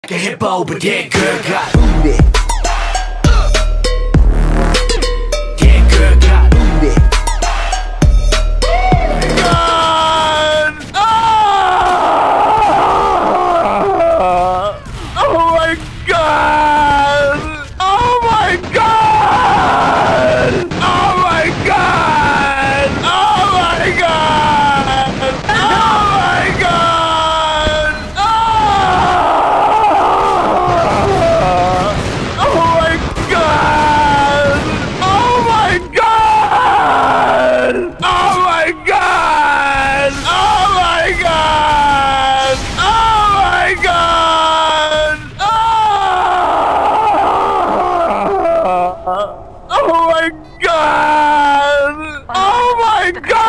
cái hip hop but get good got booty. Get good got booty. Oh my god! Oh my god! Oh my god! Oh my god! Oh my god! Oh my god! Oh my god! Oh my god! Oh my god! Oh my god! Oh my god! Oh my god!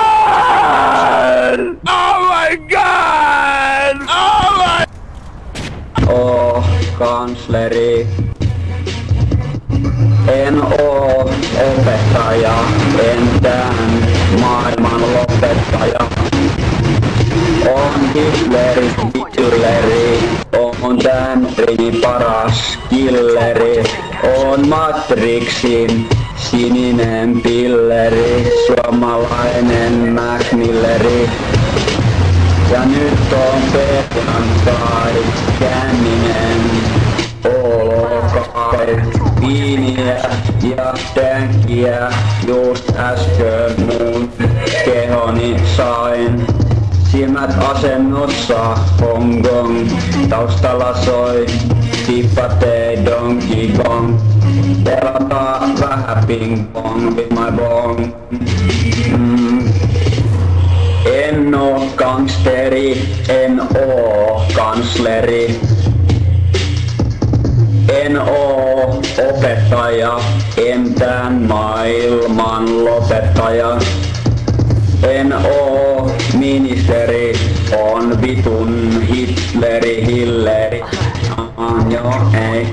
Oh my god! Oh my... Oh, kansleri. En oo opettaja, en tän maailman lopettaja. On Hitleri, on tän ringin paras killeri. On Matrixin sininen pilleri, suomalainen Mac Milleri. Ja nyt on perjantai, känninen olokai. Viiniä ja tänkkiä just äsken mun kehoni sain. Silmät asennossa Hong Kong, taustalla soi tippatee Donkey Kong. Pelataan vähän ping pong with my bong. En oo gangsteri, en oo kansleri. En oo opettaja, en tän maailman lopettaja. En oo ministeri, on vitun Hitleri, Hilleri. Joo, ei.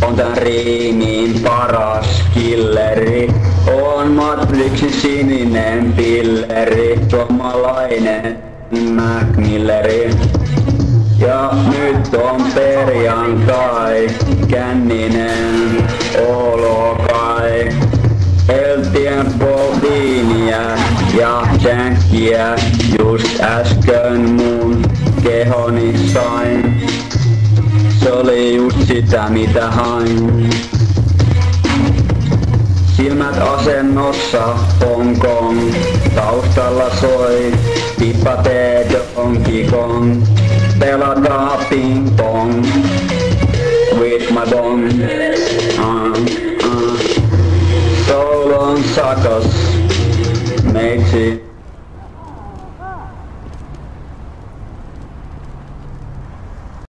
On tän riimin paras killeri. On Matrixin sininen pilleri, suomalainen Mac Milleri. Ja nyt on perjantai, känninen olokai. El tiempo viiniä ja jänkkiä, just äsken mun kehoni sain. Se oli just sitä mitä hain. Silmät asennossa Hong Kong, taustalla soi tippatee Donkey Kong. Pelataan ping pong with my bong. So long suckers, matey.